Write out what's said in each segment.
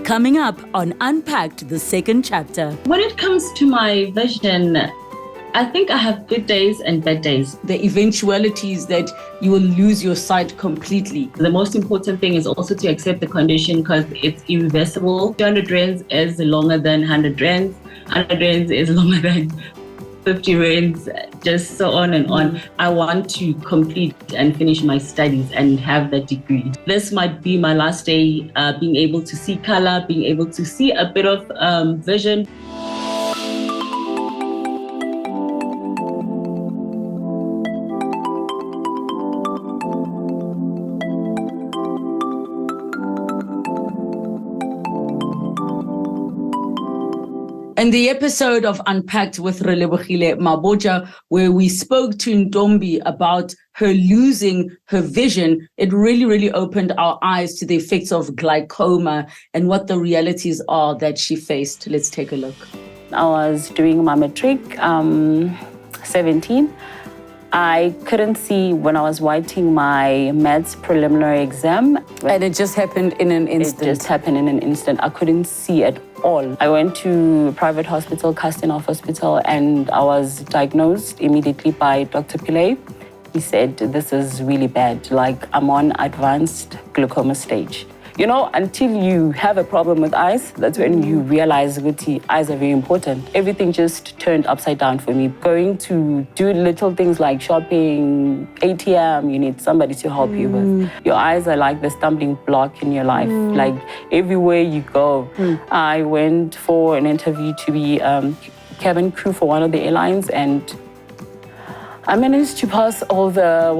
Coming up on Unpacked, the second chapter. When it comes to my vision, I think I have good days and bad days. The eventualities that you will lose your sight completely. The most important thing is also to accept the condition because it's irreversible. 200 rands is longer than 100 rands. 100 rands is longer than 50 rands, just so on and on. I want to complete and finish my studies and have that degree. This might be my last day being able to see color, being able to see a bit of vision. In the episode of Unpacked with Relebogile Maboja, where we spoke to Ntombi about her losing her vision, it really opened our eyes to the effects of glaucoma and what the realities are that she faced. Let's take a look. I was doing my matric, 17. I couldn't see when I was writing my maths preliminary exam. And it just happened in an instant. It just happened in an instant. I couldn't see at all. I went to a private hospital, Castenhof Hospital, and I was diagnosed immediately by Dr. Pillay. He said, this is really bad. Like, I'm on advanced glaucoma stage. You know, until you have a problem with eyes, that's when you realize that eyes are very important. Everything just turned upside down for me. Going to do little things like shopping, ATM, you need somebody to help you with. Your eyes are like the stumbling block in your life. Like everywhere you go. I went for an interview to be cabin crew for one of the airlines, and I managed to pass all the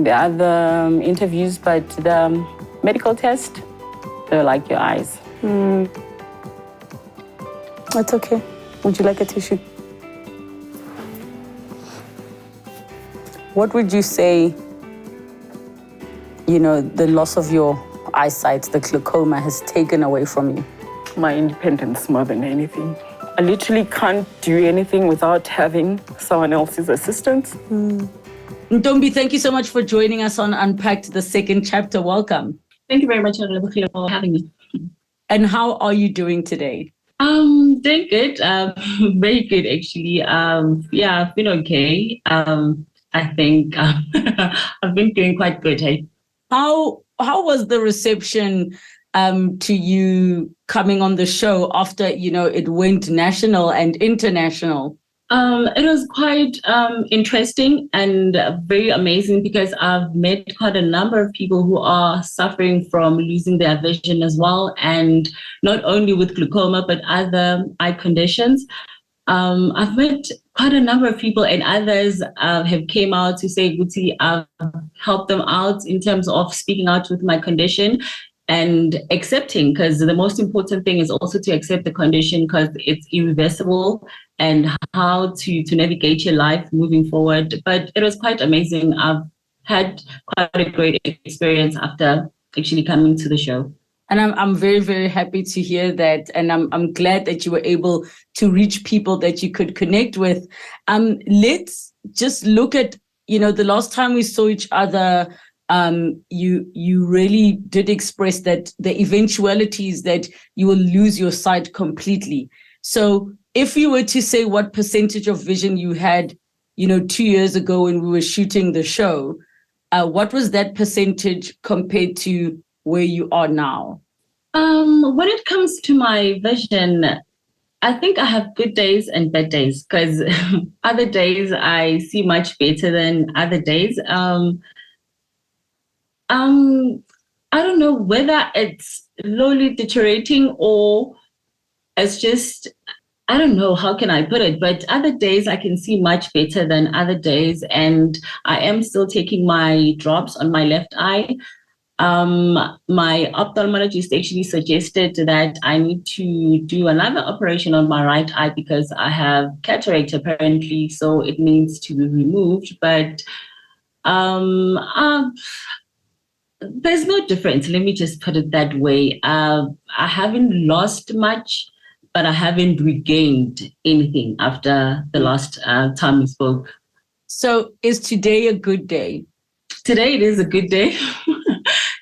other interviews, but the medical test, they're like your eyes. That's okay. Would you like a tissue? What would you say, the loss of your eyesight, the glaucoma, has taken away from you? My independence more than anything. I literally can't do anything without having someone else's assistance. Ntombi, thank you so much for joining us on Unpacked, the second chapter. Welcome. Thank you very much, Relebogile, for having me. And how are you doing today? Doing good. Very good, actually. I've been okay. I think I've been doing quite good. Hey? How was the reception to you coming on the show after, it went national and international? It was quite interesting and very amazing because I've met quite a number of people who are suffering from losing their vision as well, and not only with glaucoma but other eye conditions. I've met quite a number of people, and others have came out to say, Guti, I've helped them out in terms of speaking out with my condition and accepting, because the most important thing is also to accept the condition because it's irreversible, and how to navigate your life moving forward. But it was quite amazing. I've had quite a great experience after actually coming to the show. And I'm very happy to hear that. And I'm glad that you were able to reach people that you could connect with. Let's just look at, the last time we saw each other, you really did express that the eventualities that you will lose your sight completely. So if you were to say what percentage of vision you had, 2 years ago when we were shooting the show, what was that percentage compared to where you are now? When it comes to my vision, I think I have good days and bad days, because other days I see much better than other days. I don't know whether it's slowly deteriorating or it's just, I don't know, how can I put it? But other days I can see much better than other days. And I am still taking my drops on my left eye. My ophthalmologist actually suggested that I need to do another operation on my right eye because I have cataract apparently, so it needs to be removed. But there's no difference. Let me just put it that way. I haven't lost much, but I haven't regained anything after the last time we spoke. So is today a good day? Today it is a good day.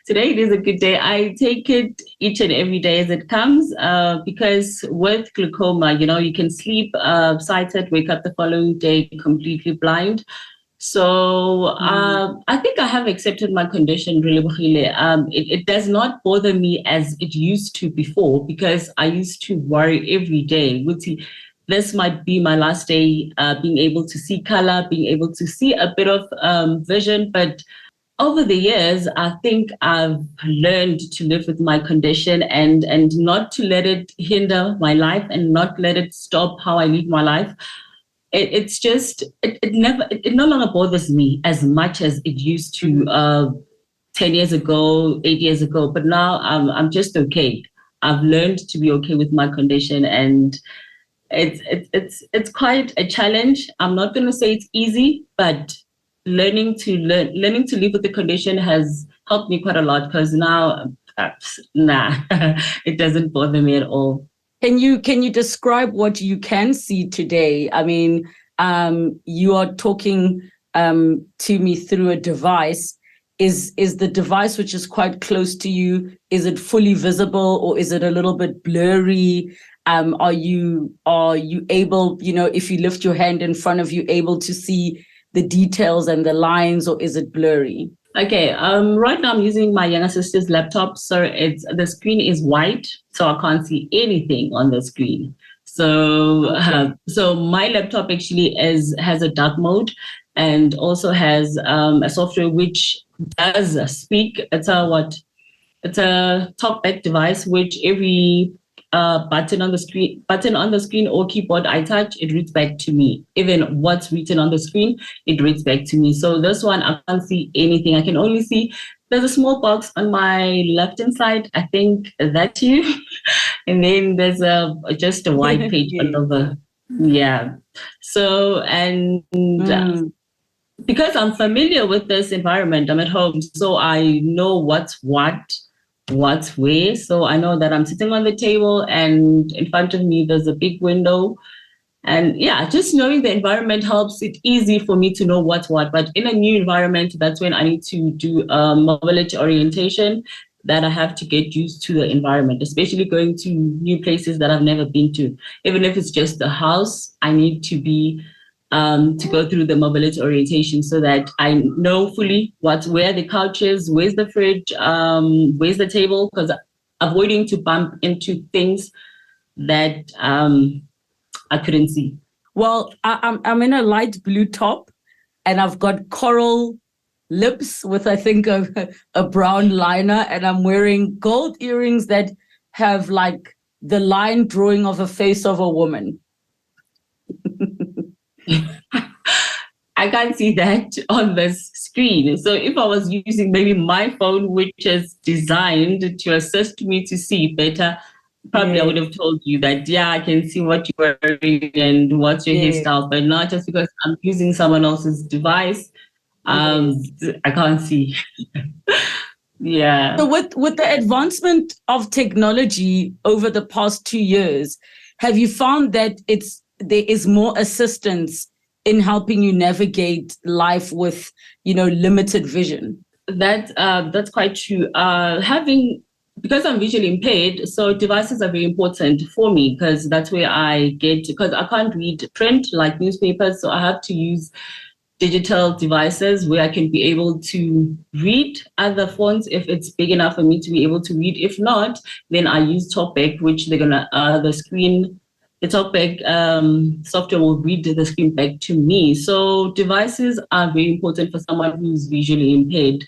Today it is a good day. I take it each and every day as it comes, because with glaucoma, you can sleep sighted, wake up the following day completely blind. So I think I have accepted my condition, Relebogile. It does not bother me as it used to before, because I used to worry every day. This might be my last day being able to see color, being able to see a bit of vision. But over the years, I think I've learned to live with my condition and not to let it hinder my life and not let it stop how I live my life. It no longer bothers me as much as it used to 10 years ago, 8 years ago. But now I'm just okay. I've learned to be okay with my condition, and it's quite a challenge. I'm not going to say it's easy, but learning to live with the condition has helped me quite a lot, because now it doesn't bother me at all. Can you describe what you can see today? I mean, you are talking to me through a device. Is the device, which is quite close to you, is it fully visible, or is it a little bit blurry? Are you able, if you lift your hand in front of you, able to see the details and the lines, or is it blurry? Okay, right now I'm using my younger sister's laptop, so the screen is white, so I can't see anything on the screen. So, so my laptop actually has a dark mode, and also has a software which does speak. It's a talkback device, which every button on the screen or keyboard I touch, it reads back to me. Even what's written on the screen, it reads back to me. So this one, I can't see anything. I can only see there's a small box on my left hand side. I think that's you. And then there's just a white page over. Yeah. So, and because I'm familiar with this environment, I'm at home, so I know what's where. So I know that I'm sitting on the table, and in front of me there's a big window. And just knowing the environment helps it easy for me to know what's what. But in a new environment, that's when I need to do mobility orientation, that I have to get used to the environment, especially going to new places that I've never been to. Even if it's just a house, I need to be to go through the mobility orientation, so that I know fully where the couch is, where's the fridge, where's the table, because avoiding to bump into things that I couldn't see. Well, I'm in a light blue top, and I've got coral lips with, I think, a brown liner, and I'm wearing gold earrings that have like the line drawing of a face of a woman. I can't see that on this screen. So if I was using maybe my phone, which is designed to assist me to see better, probably I would have told you that, I can see what you're wearing and what's your hairstyle, but not just because I'm using someone else's device. I can't see. So with the advancement of technology over the past 2 years, have you found that there is more assistance in helping you navigate life with, limited vision? That's quite true. Because I'm visually impaired, so devices are very important for me, because that's where because I can't read print like newspapers, so I have to use digital devices where I can be able to read other fonts if it's big enough for me to be able to read. If not, then I use TalkBack, which they're gonna the TalkBack software will read the screen back to me. So devices are very important for someone who's visually impaired.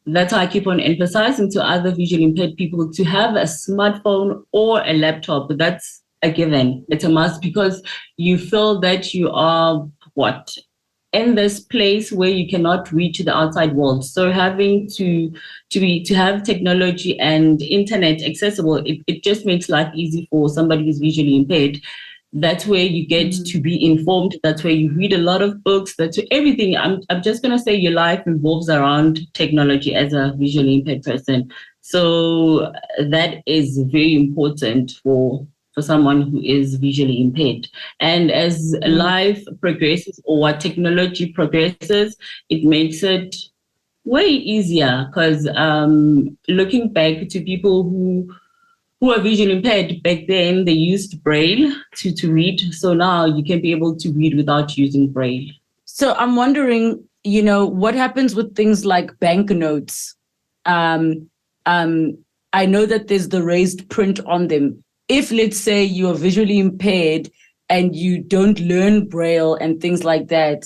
That's why I keep on emphasizing to other visually impaired people to have a smartphone or a laptop. That's a given. It's a must, because you feel that you are in this place where you cannot reach the outside world. So having to have technology and internet accessible, it just makes life easy for somebody who's visually impaired. That's where you get to be informed. That's where you read a lot of books. That's where everything. I'm just going to say your life revolves around technology as a visually impaired person. So that is very important for someone who is visually impaired. And as life progresses, or what technology progresses, it makes it way easier, because looking back to people who who are visually impaired, back then they used Braille to read. So now you can be able to read without using Braille. So I'm wondering, what happens with things like banknotes? I know that there's the raised print on them. If, let's say, you are visually impaired and you don't learn Braille and things like that,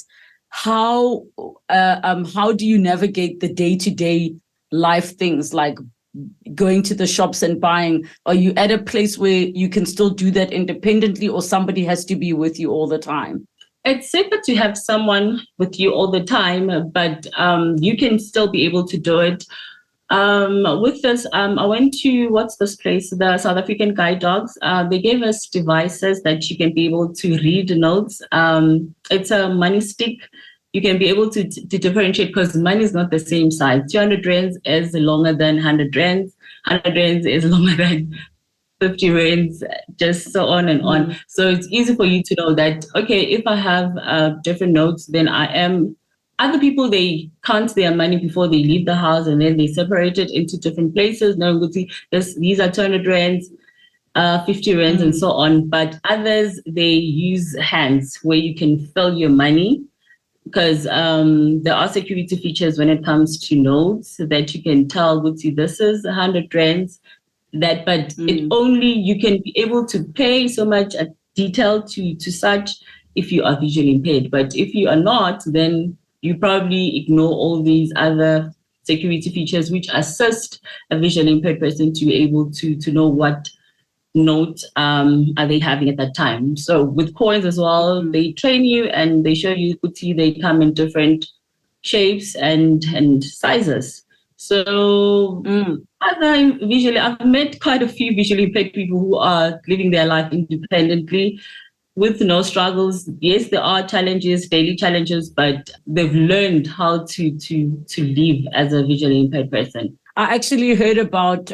how do you navigate the day-to-day life things like going to the shops and buying? Are you at a place where you can still do that independently, or somebody has to be with you all the time? It's safer to have someone with you all the time, but you can still be able to do it. With this, I went to, what's this place? The South African Guide Dogs. They gave us devices that you can be able to read notes. It's a money stick. You can be able to differentiate, because money is not the same size. 200 rands is longer than 100 rands. 100 rands is longer than 50 rands, just so on and on. So it's easy for you to know that, okay, if I have different notes, then other people, they count their money before they leave the house, and then they separate it into different places. Now you see these are 200 rands, 50 rands, and so on. But others, they use hands where you can fill your money, because there are security features when it comes to notes that you can tell, this is 100 rands, but it only, you can be able to pay so much detail to such if you are visually impaired. But if you are not, then you probably ignore all these other security features which assist a visually impaired person to be able to know what note are they having at that time. So with coins as well, they train you and they show you, they come in different shapes and sizes. So I've met quite a few visually impaired people who are living their life independently with no struggles. Yes, there are challenges, daily challenges, but they've learned how to live as a visually impaired person. I actually heard about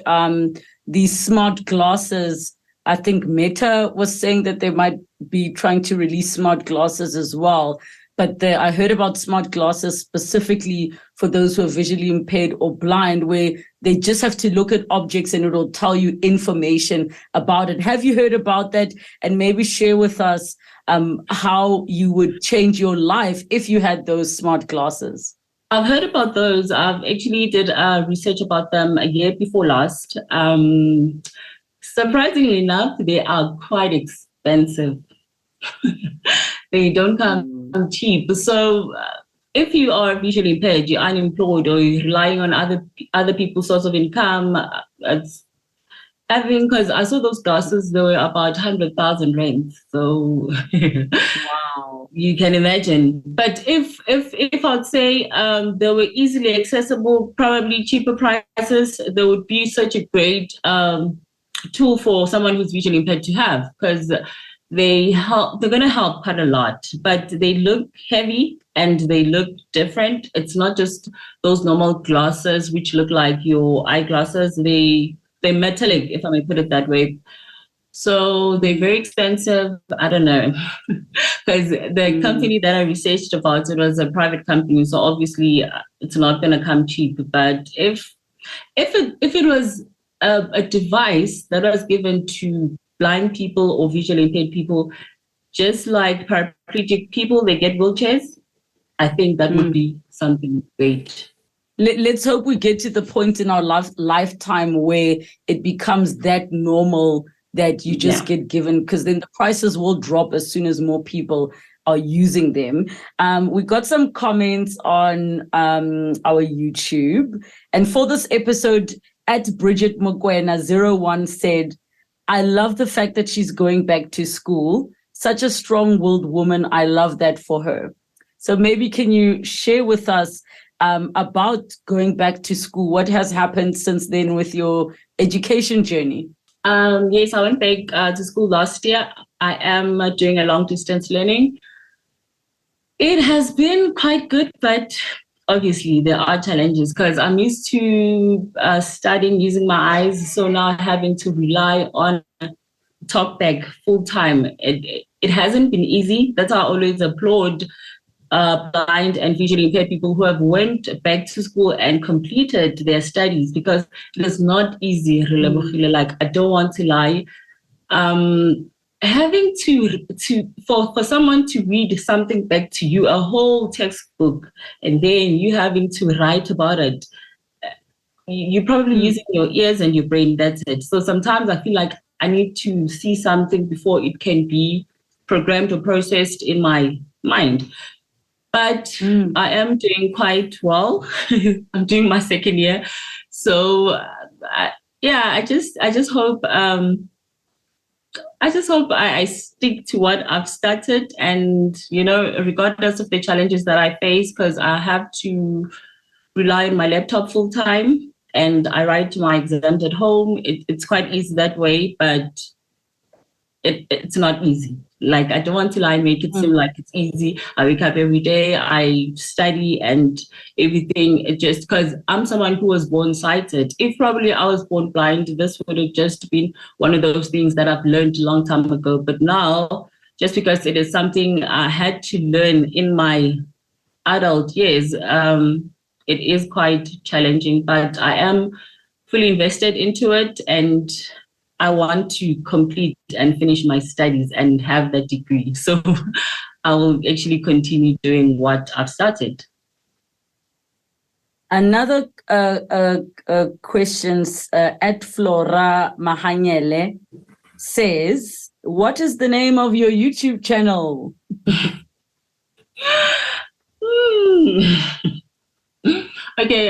these smart glasses. I think Meta was saying that they might be trying to release smart glasses as well. But I heard about smart glasses specifically for those who are visually impaired or blind, where they just have to look at objects and it'll tell you information about it. Have you heard about that? And maybe share with us how you would change your life if you had those smart glasses. I've heard about those. I've actually did research about them a year before last. Surprisingly enough, they are quite expensive. They don't come cheap. So if you are visually impaired, you're unemployed, or you're relying on other people's source of income, because I saw those glasses, they were about 100,000 rands. So wow, you can imagine. But if I'd say they were easily accessible, probably cheaper prices, they would be such a great tool for someone who's visually impaired to have, because they're going to help quite a lot, but they look heavy and they look different. It's not just those normal glasses which look like your eyeglasses. They're metallic, if I may put it that way. So they're very expensive. I don't know, because the company that I researched about, it was a private company, so obviously it's not going to come cheap. But if it was a device that was given to blind people or visually impaired people, just like paraplegic people, they get wheelchairs, I think that would be something great. Let's hope we get to the point in our lifetime where it becomes that normal that you just get given, because then the prices will drop as soon as more people are using them. We got some comments on our YouTube. And for this episode, at Bridget Mokwena01 said, I love the fact that she's going back to school. Such a strong-willed woman. I love that for her. So maybe can you share with us about going back to school? What has happened since then with your education journey? Yes, I went back to school last year. I am doing a long-distance learning. It has been quite good, but obviously there are challenges, because I'm used to studying using my eyes. So now having to rely on talkback full time, it hasn't been easy. That's why I always applaud blind and visually impaired people who have went back to school and completed their studies, because it's not easy, Relebogile. Like, I don't want to lie. Having for someone to read something back to you, a whole textbook, and then you having to write about it, you're probably using your ears and your brain, that's it. So sometimes I feel like I need to see something before it can be programmed or processed in my mind. But I am doing quite well. I'm doing my second year. So I just hope I stick to what I've started, and, regardless of the challenges that I face, because I have to rely on my laptop full time and I write my exams at home. It's quite easy that way, but it's not easy. Like, I don't want to lie and make it seem like it's easy. I wake up every day, I study and everything. It just, because I'm someone who was born sighted. If probably I was born blind, this would have just been one of those things that I've learned a long time ago. But now, just because it is something I had to learn in my adult years, it is quite challenging, but I am fully invested into it, and I want to complete and finish my studies and have that degree. So I will actually continue doing what I've started. Another questions at Flora Mahanyele says, what is the name of your YouTube channel? Okay,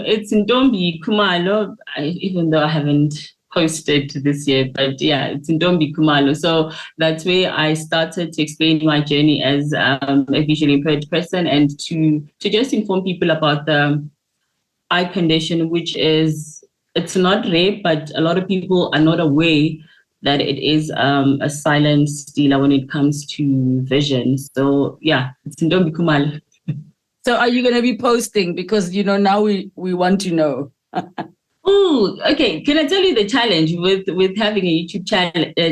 it's Ntombi Khumalo, even though I haven't posted this year, but yeah, it's Ntombi Khumalo. So that's where I started to explain my journey as a visually impaired person, and to just inform people about the eye condition, which is, it's not rare, but a lot of people are not aware that it is a silent stealer when it comes to vision. So yeah, it's Ntombi Khumalo. So are you going to be posting? Because, now we want to know. Oh, okay. Can I tell you the challenge with having a YouTube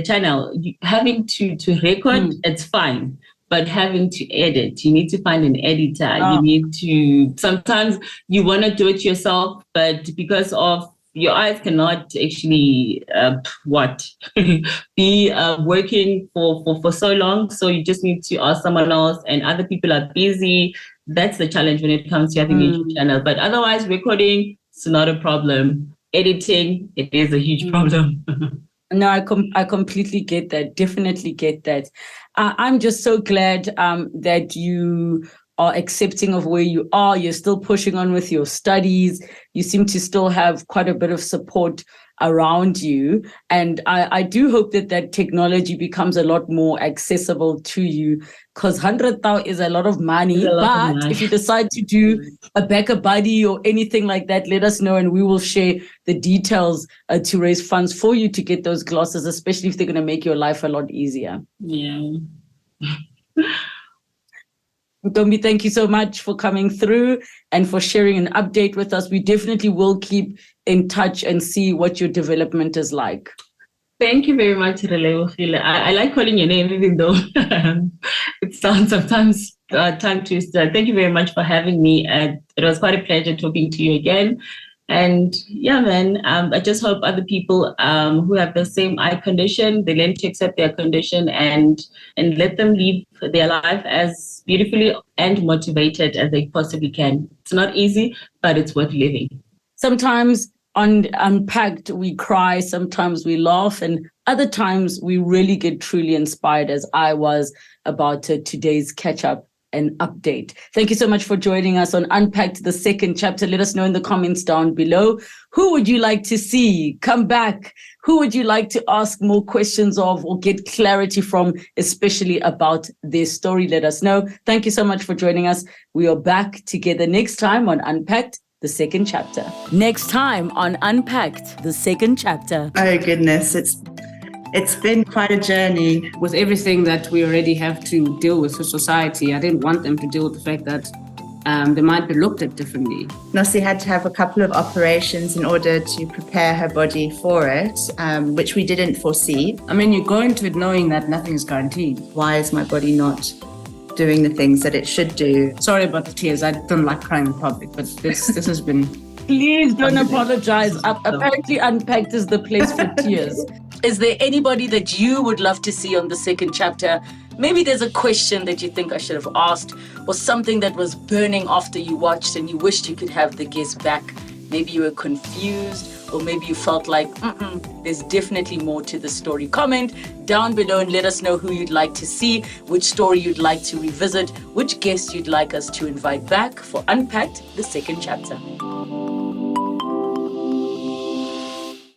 channel? Having to record, it's fine. But having to edit, you need to find an editor. You need to, sometimes you want to do it yourself, but because of your eyes cannot actually be working for so long. So you just need to ask someone else, and other people are busy. That's the challenge when it comes to having a YouTube channel. But otherwise, recording, it's not a problem. Editing, it is a huge problem. No, I completely get that. Definitely get that. I'm just so glad that you are accepting of where you are. You're still pushing on with your studies. You seem to still have quite a bit of support around you. And I do hope that technology becomes a lot more accessible to you, because 100,000 is a lot of money. But if you decide to do a backer buddy or anything like that, let us know and we will share the details to raise funds for you to get those glasses, especially if they're going to make your life a lot easier. Yeah. Ntombi, thank you so much for coming through and for sharing an update with us. We definitely will keep in touch and see what your development is like. Thank you very much, Relebogile. I like calling your name, even though it sounds sometimes tongue twister. Thank you very much for having me. It was quite a pleasure talking to you again. And yeah, man, I just hope other people who have the same eye condition, they learn to accept their condition and let them live their life as beautifully and motivated as they possibly can. It's not easy, but it's worth living. Sometimes on Unpacked, we cry, sometimes we laugh, and other times we really get truly inspired, as I was about today's catch-up and update. Thank you so much for joining us on Unpacked, the second chapter. Let us know in the comments down below. Who would you like to see come back? Who would you like to ask more questions of or get clarity from, especially about their story? Let us know. Thank you so much for joining us. We are back together next time on Unpacked, the second chapter. Next time on Unpacked, the second chapter. Oh goodness, it's been quite a journey. With everything that we already have to deal with for society, I didn't want them to deal with the fact that they might be looked at differently. Nossi had to have a couple of operations in order to prepare her body for it, which we didn't foresee. I mean, you go into it knowing that nothing is guaranteed. Why is my body not doing the things that it should do. Sorry about the tears. I don't like crying in public, but this has been... Please don't apologize. Apparently, Unpacked is the place for tears. Is there anybody that you would love to see on the second chapter? Maybe there's a question that you think I should have asked, or something that was burning after you watched and you wished you could have the guest back. Maybe you were confused, or maybe you felt like, there's definitely more to the story. Comment down below and let us know who you'd like to see, which story you'd like to revisit, which guest you'd like us to invite back for Unpacked, the second chapter.